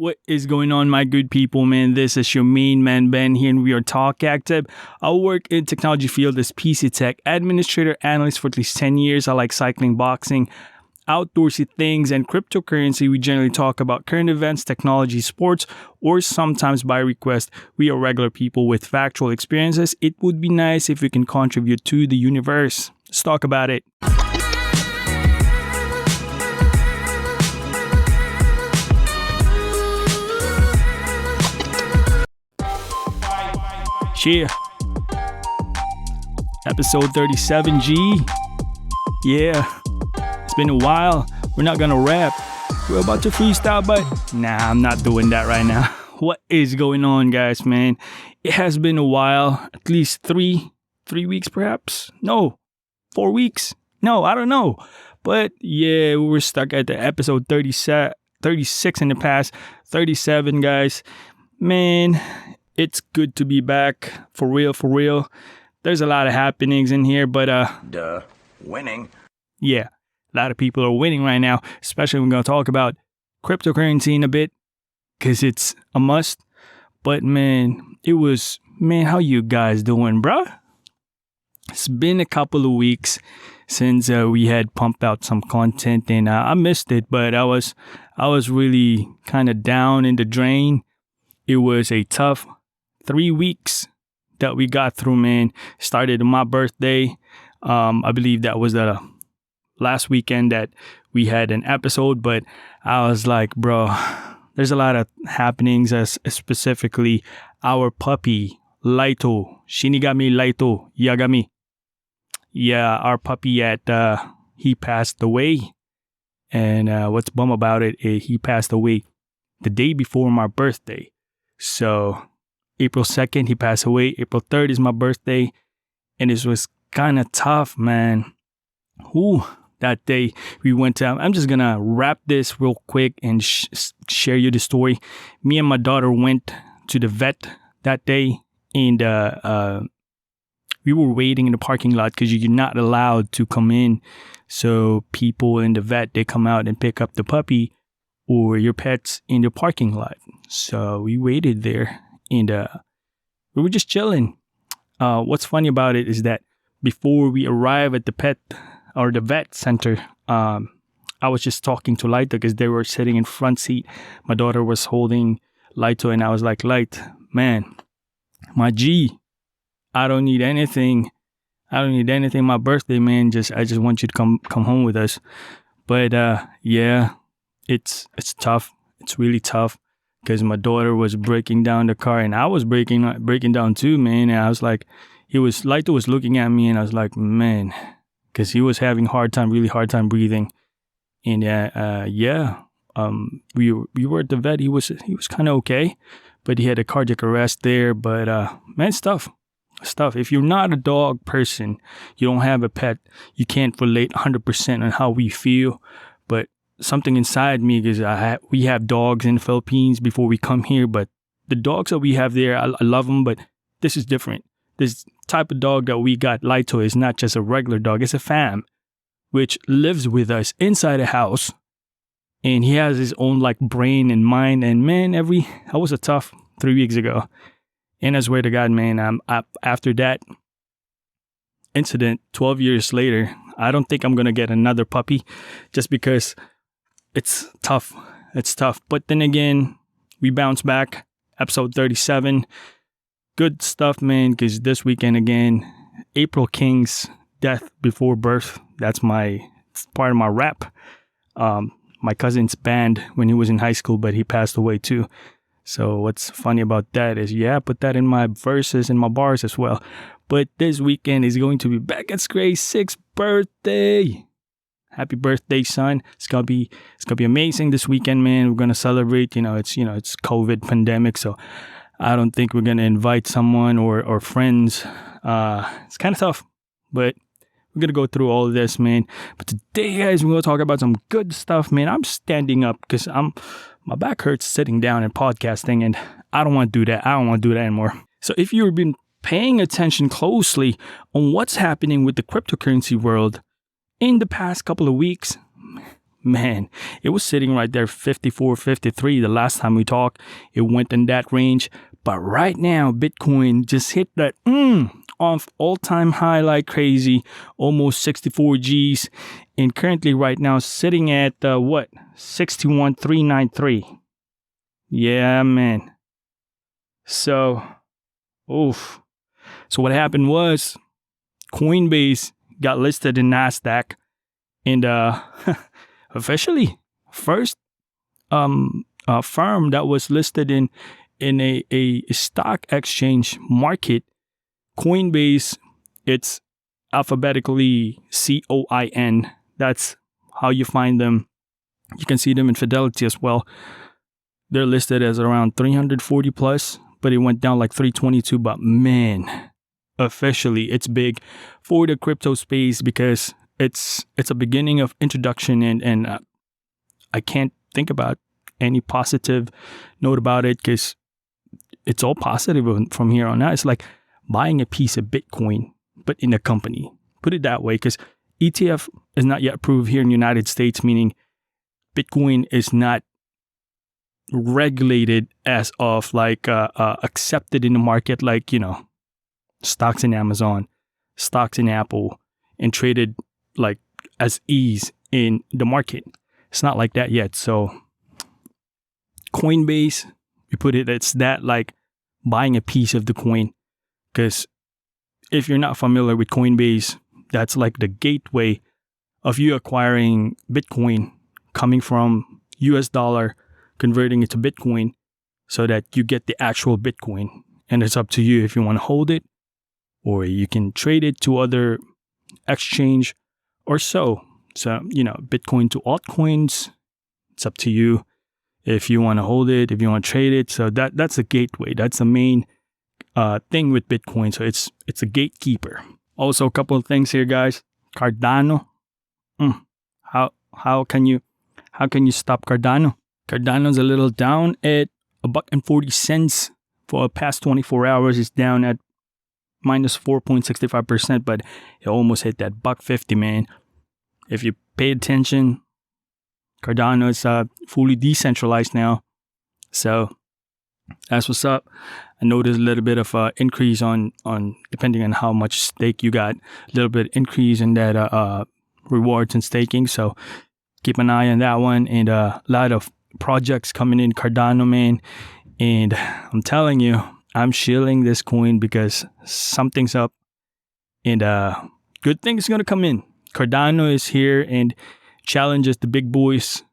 What is going on, my good people, man? This is your main man, Ben, here, and we are Talk Active. I work in technology field as PC Tech Administrator Analyst for at least 10 years. I like cycling, boxing, outdoorsy things, and cryptocurrency. We generally talk about current events, technology, sports, or sometimes by request. We are regular people with factual experiences. It would be nice if we can contribute to the universe. Let's talk about it. Yeah. Episode 37G. Yeah. It's been a while. We're not gonna rap. We're about to freestyle, but nah, I'm not doing that right now. What is going on, guys, man? It has been a while. At least three weeks, perhaps? No. 4 weeks? No, I don't know. But yeah, we were stuck at the episode 36 in the past. 37, guys. Man, it's good to be back, for real. There's a lot of happenings in here, but winning. Yeah, a lot of people are winning right now, especially when we're going to talk about cryptocurrency in a bit, because it's a must. But man, how you guys doing, bruh? It's been a couple of weeks since we had pumped out some content, and I missed it, but I was really kind of down in the drain. It was a tough 3 weeks that we got through, man. Started on my birthday. I believe that was the last weekend that we had an episode, but I was like, bro, there's a lot of happenings, as specifically our puppy, Laito. Shinigami Laito Yagami. Yeah, our puppy he passed away. And what's bum about it is he passed away the day before my birthday. So April 2nd, he passed away. April 3rd is my birthday. And it was kind of tough, man. That day we went to, I'm just going to wrap this real quick and share you the story. Me and my daughter went to the vet that day. And we were waiting in the parking lot because you're not allowed to come in. So people in the vet, they come out and pick up the puppy or your pets in the parking lot. So we waited there. And we were just chilling. What's funny about it is that before we arrive at the vet center, I was just talking to Laito because they were sitting in front seat. My daughter was holding Laito, and I was like, Light, man, my G, I don't need anything. My birthday, man. I just want you to come home with us. But yeah, it's tough. It's really tough. Because my daughter was breaking down the car, and I was breaking down too, man. And I was like, Laito was looking at me, and I was like, man, because he was having really hard time breathing. And we were at the vet. He was kind of okay, but he had a cardiac arrest there. But man, it's tough. If you're not a dog person, you don't have a pet, you can't relate 100% on how we feel. But something inside me, because we have dogs in the Philippines before we come here, but the dogs that we have there, I love them, but this is different. This type of dog that we got, Laito, is not just a regular dog. It's a fam, which lives with us inside a house, and he has his own like brain and mind. And man, that was a tough 3 weeks ago. And I swear to God, man, after that incident, 12 years later, I don't think I'm gonna get another puppy, just because it's tough. But then again, we bounce back. Episode 37. Good stuff, man, because this weekend again, April King's death before birth. It's part of my rap. My cousin's band when he was in high school, but he passed away too. So what's funny about that is, I put that in my verses and my bars as well. But this weekend is going to be Beckett's Gray's 6th birthday. Happy birthday, son. It's gonna be amazing this weekend, man. We're gonna celebrate. It's COVID pandemic, so I don't think we're gonna invite someone or friends. It's kind of tough, but we're gonna go through all of this, man. But today, guys, we're gonna talk about some good stuff, man. I'm standing up because my back hurts sitting down and podcasting, and I don't want to do that. I don't want to do that anymore. So if you've been paying attention closely on what's happening with the cryptocurrency world in the past couple of weeks, man, it was sitting right there 54, 53 the last time we talked. It went in that range. But right now, Bitcoin just hit that off all-time high like crazy, almost 64 Gs. And currently right now sitting at 61,393. Yeah, man. So, oof. So what happened was Coinbase got listed in NASDAQ, and officially first firm that was listed in a stock exchange market. Coinbase, it's alphabetically COIN. That's how you find them. You can see them in Fidelity as well. They're listed as around 340 plus, but it went down like 322. But man, officially, it's big for the crypto space because it's a beginning of introduction, and I can't think about any positive note about it because it's all positive from here on out. It's like buying a piece of Bitcoin, but in a company. Put it that way, because ETF is not yet approved here in the United States, meaning Bitcoin is not regulated as of like accepted in the market, like, stocks in Amazon, stocks in Apple, and traded like as ease in the market. It's not like that yet. So Coinbase, we put it, it's that like buying a piece of the coin. Because if you're not familiar with Coinbase, that's like the gateway of you acquiring Bitcoin, coming from US dollar, converting it to Bitcoin so that you get the actual Bitcoin. And it's up to you if you want to hold it, or you can trade it to other exchange or so. So, Bitcoin to altcoins, it's up to you if you want to hold it, if you want to trade it. So that's a gateway. That's the main thing with Bitcoin. So it's a gatekeeper. Also, a couple of things here, guys. Cardano. How can you stop Cardano? Cardano's a little down at $1.40 for the past 24 hours. It's down at minus 4.65%, but it almost hit that $1.50, man. If you pay attention, Cardano is fully decentralized now. So that's what's up. I noticed a little bit of increase on depending on how much stake you got, a little bit increase in that rewards and staking. So keep an eye on that one. And a lot of projects coming in Cardano, man. And I'm telling you, I'm shilling this coin because something's up, and good things going to come in. Cardano is here and challenges the big boys,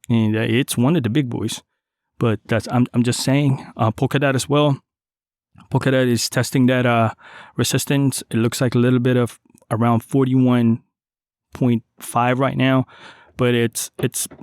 and it's one of the big boys. But I'm just saying, Polkadot as well. Polkadot is testing that resistance. It looks like a little bit of around 41.5 right now, but it's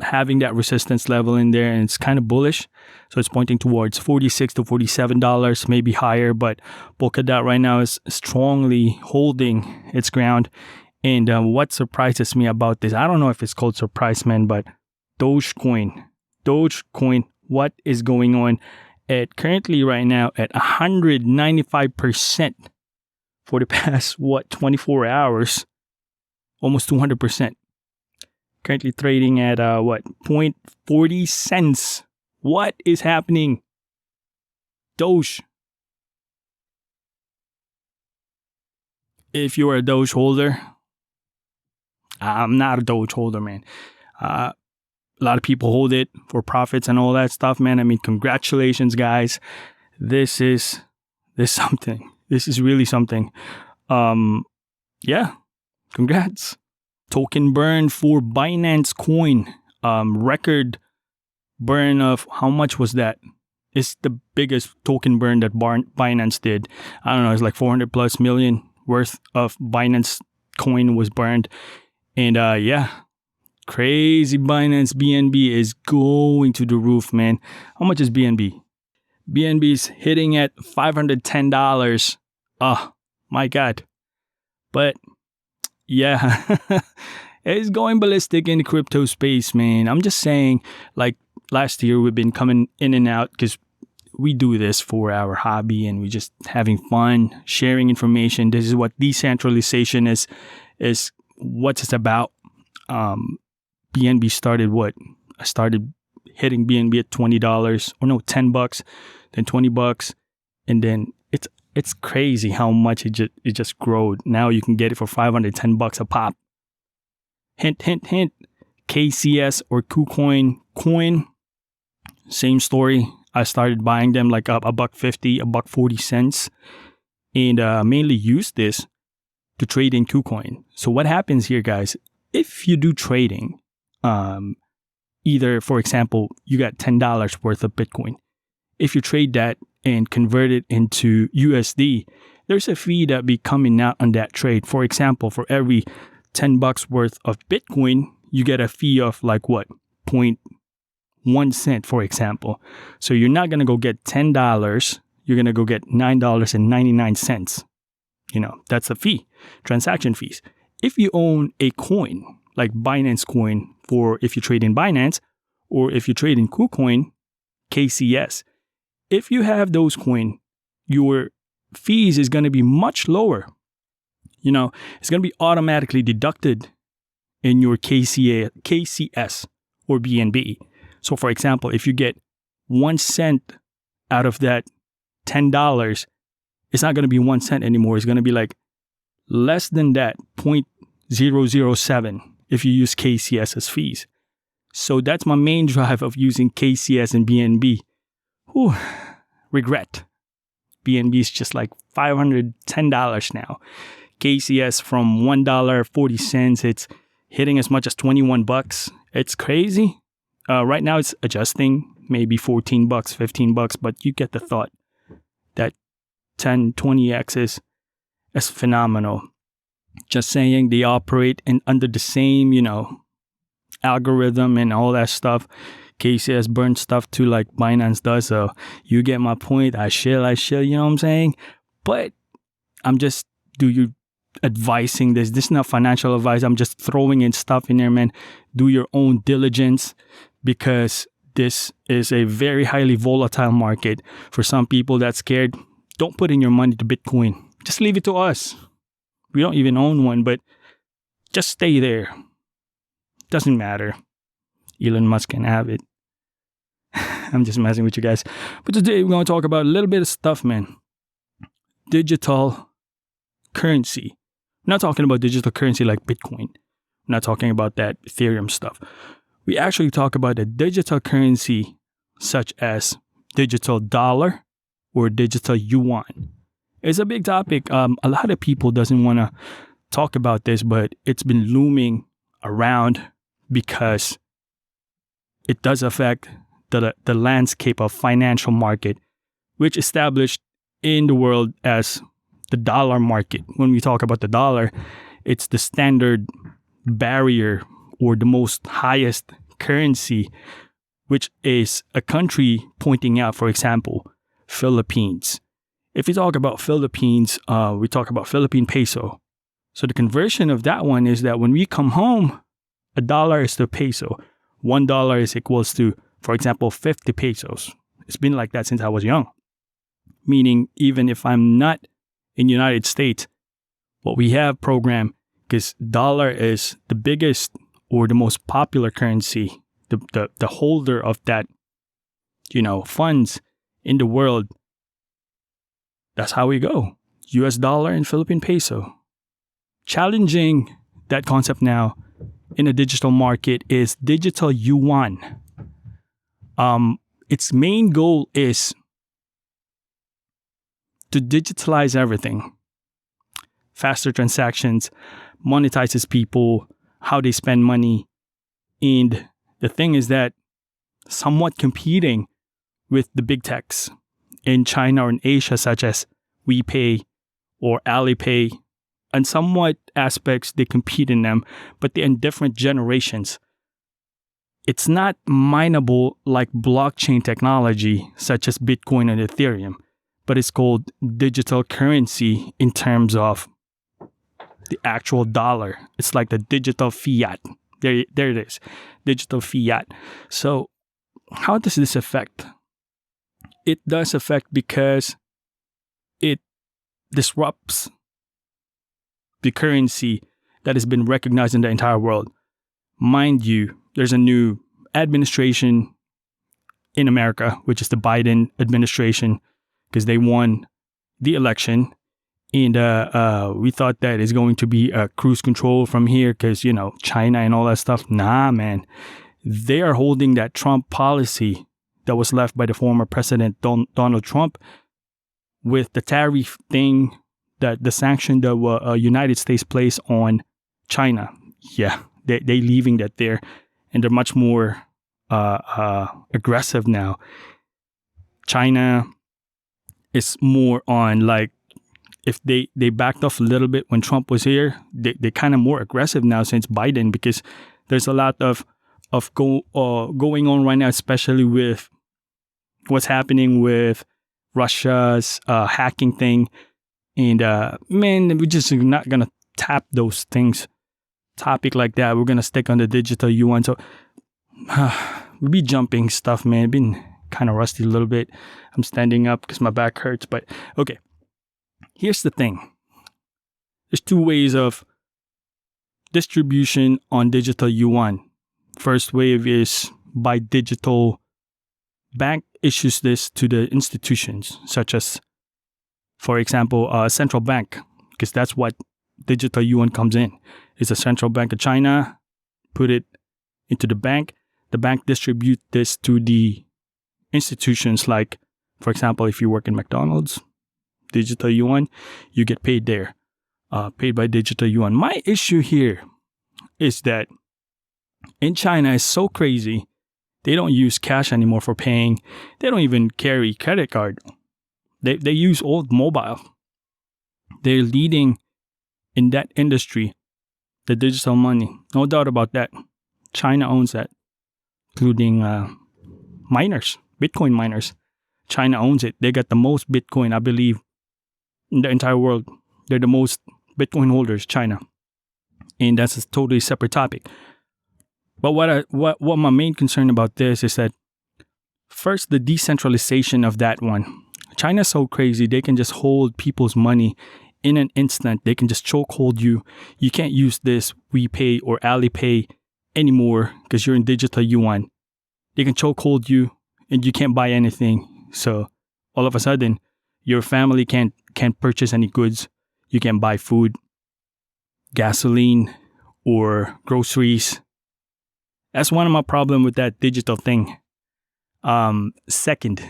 having that resistance level in there, and it's kind of bullish. So it's pointing towards $46 to $47, maybe higher. But Polkadot right now is strongly holding its ground. And what surprises me about this, I don't know if it's called surprise, man, but Dogecoin, what is going on at currently right now at 195% for the past 24 hours, almost 200%. Currently trading at 0.40 cents. What is happening? Doge. If you're a Doge holder, I'm not a Doge holder, man. A lot of people hold it for profits and all that stuff, man. I mean, congratulations, guys. This is something. This is really something. Yeah, congrats. Token burn for Binance Coin. Record burn of how much was that? It's the biggest token burn that Binance did. I don't know. It's like 400 plus million worth of Binance Coin was burned. And yeah, crazy. Binance BNB is going to the roof, man. How much is BNB? BNB is hitting at $510. Oh my God. But yeah, it's going ballistic in the crypto space, man. I'm just saying, like last year, we've been coming in and out because we do this for our hobby and we just having fun, sharing information. This is what decentralization is what it's about. BNB started what? I started hitting BNB at $20 or no, $10, then $20, and then it's crazy how much it just growed. Now you can get it for $510 a pop. Hint, hint, hint. KCS or KuCoin coin, same story. I started buying them like $1.50, $1.40, and mainly use this to trade in KuCoin. So what happens here, guys? If you do trading, either, for example, you got $10 worth of Bitcoin. If you trade that and convert it into USD, there's a fee that be coming out on that trade. For example, for every $10 worth of Bitcoin, you get a fee of like what? 0.1 cent, for example. So you're not going to go get $10. You're going to go get $9.99. That's a fee, transaction fees. If you own a coin, like Binance coin, for if you trade in Binance, or if you trade in KuCoin, KCS, if you have those coin, your fees is going to be much lower. It's going to be automatically deducted in your KCS or BNB. So for example, if you get 1 cent out of that $10, it's not going to be 1 cent anymore. It's going to be like less than that, 0.007 if you use KCS as fees. So that's my main drive of using KCS and BNB. Whew, regret. BNB is just like $510 now. KCS from $1.40, it's hitting as much as $21. It's crazy. Right now it's adjusting, maybe $14, $15, but you get the thought. That 10, 20x is phenomenal. Just saying, they operate under the same, algorithm and all that stuff. KCS burns stuff too, like Binance does. So you get my point. I chill, you know what I'm saying? But I'm just advising this. This is not financial advice. I'm just throwing in stuff in there, man. Do your own diligence, because this is a very highly volatile market. For some people that's scared, don't put in your money to Bitcoin. Just leave it to us. We don't even own one, but just stay there. Doesn't matter. Elon Musk can have it. I'm just messing with you guys. But today we're going to talk about a little bit of stuff, man. Digital currency. I'm not talking about digital currency like Bitcoin. I'm not talking about that Ethereum stuff. We actually talk about a digital currency such as digital dollar or digital yuan. It's a big topic. A lot of people doesn't want to talk about this, but it's been looming around because it does affect the landscape of financial market, which established in the world as the dollar market. When we talk about the dollar, it's the standard barrier or the most highest currency, which is a country pointing out, for example, Philippines. If you talk about Philippines, we talk about Philippine peso. So the conversion of that one is that when we come home, $1 is to peso. $1 is equals to, for example, 50 pesos. It's been like that since I was young. Meaning, even if I'm not in the United States, what we have programmed, because dollar is the biggest or the most popular currency, the holder of that, funds in the world. That's how we go. US dollar and Philippine peso. Challenging that concept now in a digital market is Digital Yuan. Its main goal is to digitalize everything. Faster transactions, monetizes people, how they spend money. And the thing is that somewhat competing with the big techs in China or in Asia, such as WePay or Alipay, and somewhat aspects they compete in them, but they're in different generations. It's not mineable like blockchain technology, such as Bitcoin and Ethereum, but it's called digital currency in terms of the actual dollar. It's like the digital fiat. There it is, digital fiat. So how does this affect? It does affect because it disrupts the currency that has been recognized in the entire world. mind you, there's a new administration in America, which is the Biden administration, because they won the election. And we thought that is going to be a cruise control from here because, China and all that stuff. Nah, man. They are holding that Trump policy that was left by the former president, Donald Trump, with the tariff thing, that the sanction the United States placed on China. Yeah, they leaving that there. And they're much more aggressive now. China is more on like, if they backed off a little bit when Trump was here, they kind of more aggressive now since Biden, because there's a lot of going on right now, especially with what's happening with Russia's hacking thing. And man, we're just not gonna tap those things. Topic like that, we're gonna stick on the digital yuan. So we'll be jumping stuff, man. I've been kind of rusty a little bit. I'm standing up because my back hurts, but okay. Here's the thing. There's two ways of distribution on digital yuan. First wave is by digital bank issues this to the institutions, such as, for example, a central bank, because that's what digital yuan comes in. It's a central bank of China, put it into the bank distribute this to the institutions, like, for example, if you work in McDonald's, digital yuan, you get paid there, paid by digital yuan. My issue here is that in China, it's so crazy. They don't use cash anymore for paying. They don't even carry credit card. They use old mobile. They're leading in that industry, the digital money. No doubt about that. China owns that, including miners, Bitcoin miners. China owns it. They got the most Bitcoin, I believe, in the entire world. They're the most Bitcoin holders, China. And that's a totally separate topic. But what my main concern about this is that, first, the decentralization of that one. China's so crazy, they can just hold people's money in an instant. They can just chokehold you. You can't use this WePay or Alipay anymore because you're in digital yuan. They can chokehold you and you can't buy anything. So all of a sudden, your family can't purchase any goods. You can't buy food, gasoline, or groceries. That's one of my problems with that digital thing. Second,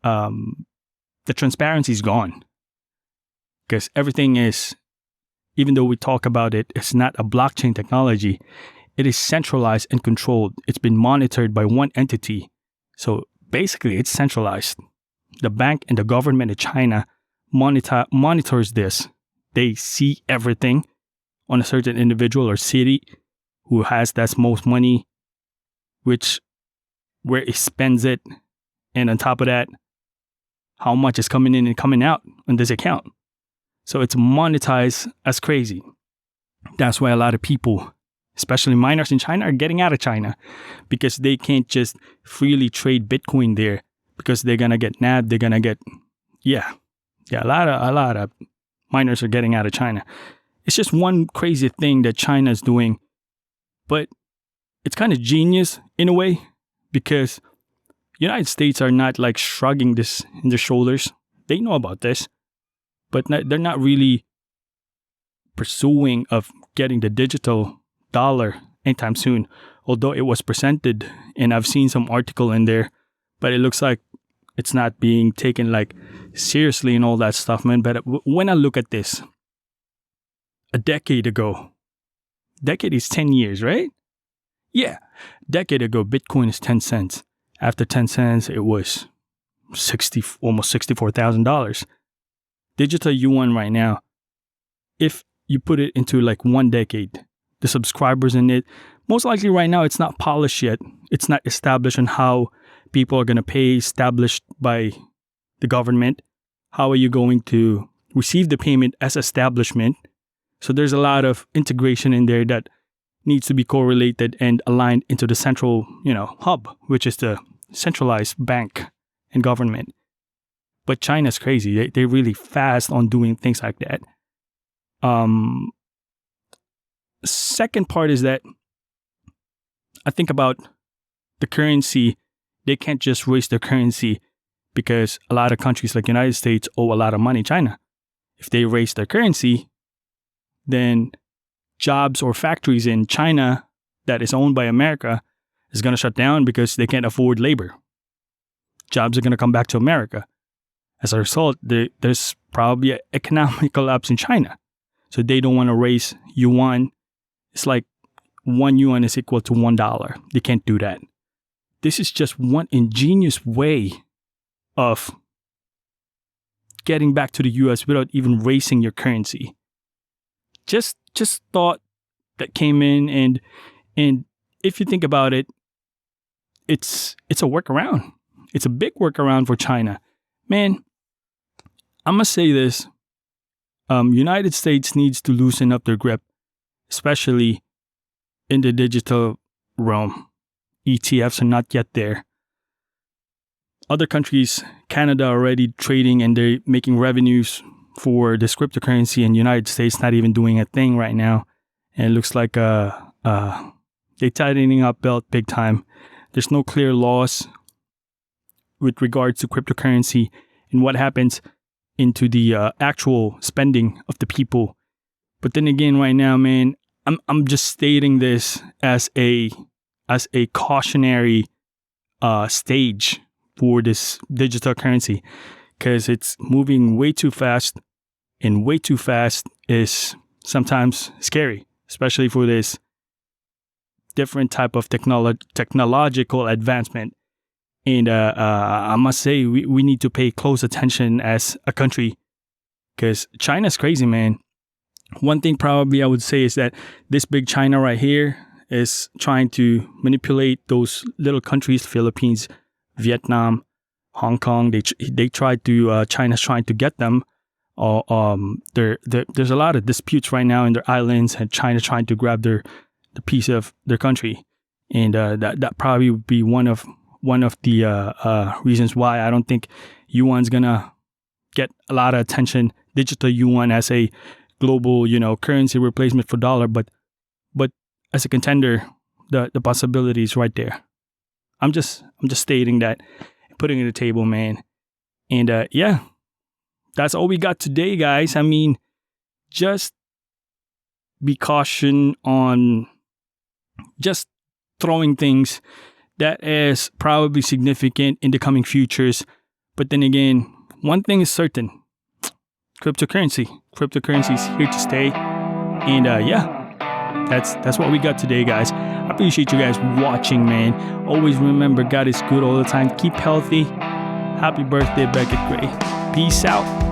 the transparency is gone. Because everything is, even though we talk about it, it's not a blockchain technology. It is centralized and controlled. It's been monitored by one entity. So basically, it's centralized. The bank and the government of China monitors this. They see everything on a certain individual or city who has that most money, where it spends it, and on top of that, how much is coming in and coming out on this account. So it's monetized as crazy. That's why a lot of people, especially miners in China, are getting out of China, because they can't just freely trade Bitcoin there, because they're gonna get nabbed. They're gonna get, a lot of miners are getting out of China. It's just one crazy thing that China is doing, but it's kind of genius in a way, because United States are not like shrugging this in their shoulders. They know about this, but they're not really pursuing of getting the digital dollar anytime soon. Although it was presented, and I've seen some article in there, but it looks like it's not being taken like seriously and all that stuff, man. But when I look at this, a decade ago, decade is 10 years, right? Yeah, decade ago, Bitcoin is 10 cents. After 10 cents, it was almost $64,000. Digital yuan right now, if you put it into like 1 decade, the subscribers in it, most likely right now it's not polished yet. It's not established on how people are going to pay, established by the government. How are you going to receive the payment as establishment? So there's a lot of integration in there that needs to be correlated and aligned into the central, hub, which is the centralized bank and government. But China's crazy. They're really fast on doing things like that. second part is that I think about the currency. They can't just raise their currency because a lot of countries like United States owe a lot of money to China. If they raise their currency, then jobs or factories in China that is owned by America is going to shut down because they can't afford labor. Jobs are going to come back to America. As a result, there's probably an economic collapse in China. So they don't want to raise yuan. It's like 1 yuan is equal to $1. They can't do that. This is just one ingenious way of getting back to the US without even raising your currency. Just thought that came in, and if you think about it, it's a workaround. It's a big workaround for China. Man, I'm gonna say this. United States needs to loosen up their grip, especially in the digital realm. ETFs are not yet there. Other countries, Canada already trading and they're making revenues for this cryptocurrency, and United States not even doing a thing right now. And it looks like they're tightening up belt big time. There's no clear laws with regards to cryptocurrency and what happens into the actual spending of the people. But then again, right now, man, I'm just stating this as a cautionary stage for this digital currency, because it's moving way too fast, and way too fast is sometimes scary, especially for this different type of technological advancement. And I must say, we need to pay close attention as a country, because China's crazy, man. One thing probably I would say is that this big China right here is trying to manipulate those little countries, Philippines, Vietnam, Hong Kong. They tried to, China's trying to get them. There's a lot of disputes right now in their islands, and China trying to grab the piece of their country. And that probably would be one of the reasons why I don't think yuan's gonna get a lot of attention. Digital yuan as a global, currency replacement for dollar, but as a contender, the possibility is right there. I'm just stating that, putting it on the table, man. And yeah, that's all we got today, guys. I mean, just be caution on just throwing things that is probably significant in the coming futures. But then again, one thing is certain: cryptocurrency is here to stay. And yeah, that's what we got today, guys. I appreciate you guys watching, man. Always remember, God is good all the time. Keep healthy. Happy birthday, Beckett Gray. Peace out.